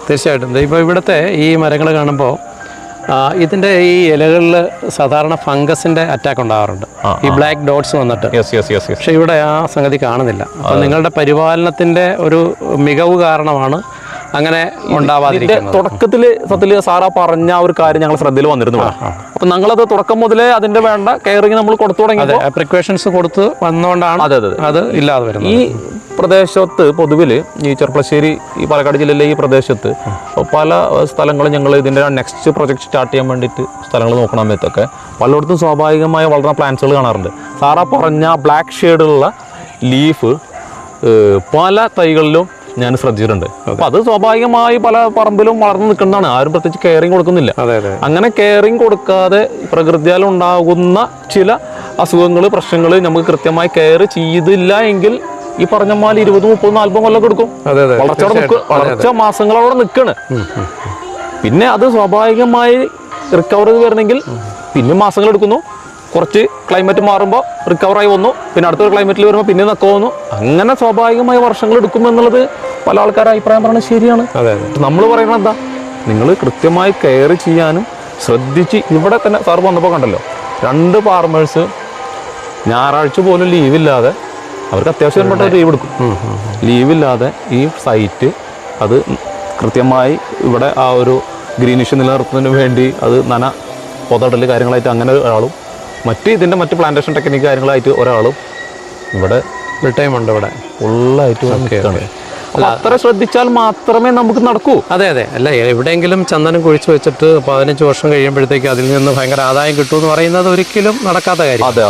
തീർച്ചയായിട്ടും. ഇപ്പോൾ ഇവിടുത്തെ ഈ മരങ്ങൾ കാണുമ്പോൾ ഇതിൻ്റെ ഈ ഇലകളിൽ സാധാരണ ഫംഗസിൻ്റെ അറ്റാക്ക് ഉണ്ടാകാറുണ്ട്, ഈ ബ്ലാക്ക് ഡോട്ട്സ് വന്നിട്ട്. പക്ഷേ ഇവിടെ ആ സംഗതി കാണുന്നില്ല. അപ്പോൾ നിങ്ങളുടെ പരിപാലനത്തിൻ്റെ ഒരു മികവ് കാരണമാണ് അങ്ങനെ ഉണ്ടാവാതിരിക്കുന്നത്. തുടക്കത്തിൽ സത്യത്തിൽ സാറാ പറഞ്ഞ ഒരു കാര്യം ഞങ്ങൾ ശ്രദ്ധയിൽ വന്നിരുന്നു. അപ്പം ഞങ്ങളത് തുടക്കം മുതലേ അതിൻ്റെ വേണ്ട കെയറിങ് നമ്മൾ കൊടുത്തു തുടങ്ങി, പ്രിക്കോഷൻസ് കൊടുത്ത് വന്നുകൊണ്ടാണ് അത് ഇല്ലാതെ വരുന്നത്. ഈ പ്രദേശത്ത് പൊതുവിൽ ഈ ചെർപ്പളശ്ശേരി ഈ പാലക്കാട് ജില്ലയിലെ ഈ പ്രദേശത്ത് പല സ്ഥലങ്ങളും ഞങ്ങൾ ഇതിൻ്റെ നെക്സ്റ്റ് പ്രൊജക്ട് സ്റ്റാർട്ട് ചെയ്യാൻ വേണ്ടിയിട്ട് സ്ഥലങ്ങൾ നോക്കണ സമയത്തൊക്കെ പലയിടത്തും സ്വാഭാവികമായി വളർന്ന പ്ലാന്റ്സുകൾ കാണാറുണ്ട്. സാറാ പറഞ്ഞ ബ്ലാക്ക് ഷെയ്ഡുള്ള ലീഫ് പല തൈകളിലും ഞാൻ ശ്രദ്ധിച്ചിട്ടുണ്ട്. അപ്പം അത് സ്വാഭാവികമായി പല പറമ്പിലും വളർന്നു നിൽക്കുന്നതാണ്. ആരും പ്രത്യേകിച്ച് കെയറിങ് കൊടുക്കുന്നില്ല. അങ്ങനെ കെയറിങ് കൊടുക്കാതെ പ്രകൃതിയാൽ ഉണ്ടാകുന്ന ചില അസുഖങ്ങൾ, പ്രശ്നങ്ങൾ നമുക്ക് കൃത്യമായി കെയർ ചെയ്തില്ല എങ്കിൽ ഈ പറഞ്ഞ പോലെ 20, 30, 40 കൊല്ലം എടുക്കും. വളർച്ച മാസങ്ങളവിടെ നിൽക്കണ്. പിന്നെ അത് സ്വാഭാവികമായി റിക്കവർ ചെയ്ത് വരണമെങ്കിൽ പിന്നെ മാസങ്ങൾ എടുക്കുന്നു. കുറച്ച് ക്ലൈമറ്റ് മാറുമ്പോൾ റിക്കവറായി വന്നു, പിന്നെ അടുത്തൊരു ക്ലൈമറ്റിൽ വരുമ്പോൾ പിന്നെ നക്ക വന്നു. അങ്ങനെ സ്വാഭാവികമായ വർഷങ്ങൾ എടുക്കും എന്നുള്ളത് പല ആൾക്കാരുടെ അഭിപ്രായം പറയുന്നത് ശരിയാണ്. നമ്മൾ പറയുന്നത് എന്താ, നിങ്ങൾ കൃത്യമായി കെയർ ചെയ്യാനും ശ്രദ്ധിച്ച്. ഇവിടെ തന്നെ സാർ വന്നപ്പോൾ കണ്ടല്ലോ, 2 ഫാർമേഴ്സ് ഞായറാഴ്ച പോലും ലീവില്ലാതെ, അവർക്ക് അത്യാവശ്യം പെട്ട ലീവ് എടുക്കും, ലീവില്ലാതെ ഈ സൈറ്റ് അത് കൃത്യമായി ഇവിടെ ആ ഒരു ഗ്രീനിഷ് നിലനിർത്തുന്നതിന് വേണ്ടി അത് പൊതടൽ കാര്യങ്ങളായിട്ട് അങ്ങനെ ഒരാളും മറ്റ് പ്ലാന്റേഷൻ ടെക്നിക്ക് കാര്യങ്ങളായിട്ട് ഒരാളും ഇവിടെ ഫുൾ ടൈം ഉണ്ട്. ഇവിടെ ഫുള്ളായിട്ട് അത്ര ശ്രദ്ധിച്ചാൽ മാത്രമേ നമുക്ക് നടക്കൂ. അതെ. അല്ല, എവിടെയെങ്കിലും ചന്ദനം കുഴിച്ചു വെച്ചിട്ട് 15 വർഷം കഴിയുമ്പോഴത്തേക്ക് അതിൽ നിന്ന് ഭയങ്കര ആദായം കിട്ടുമെന്ന് പറയുന്നത് ഒരിക്കലും നടക്കാത്ത കാര്യം. അതെ.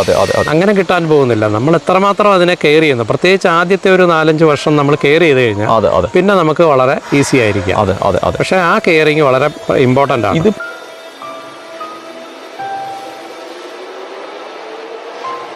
അങ്ങനെ കിട്ടാൻ പോകുന്നില്ല. നമ്മൾ എത്രമാത്രം അതിനെ കെയർ ചെയ്യുന്നു, പ്രത്യേകിച്ച് ആദ്യത്തെ ഒരു 4-5 വർഷം നമ്മൾ കെയർ ചെയ്ത് കഴിഞ്ഞാൽ പിന്നെ നമുക്ക് വളരെ ഈസി ആയിരിക്കും. അതെ. പക്ഷേ ആ കെയറിങ് വളരെ ഇമ്പോർട്ടൻ്റ് ആണ്. ഇത്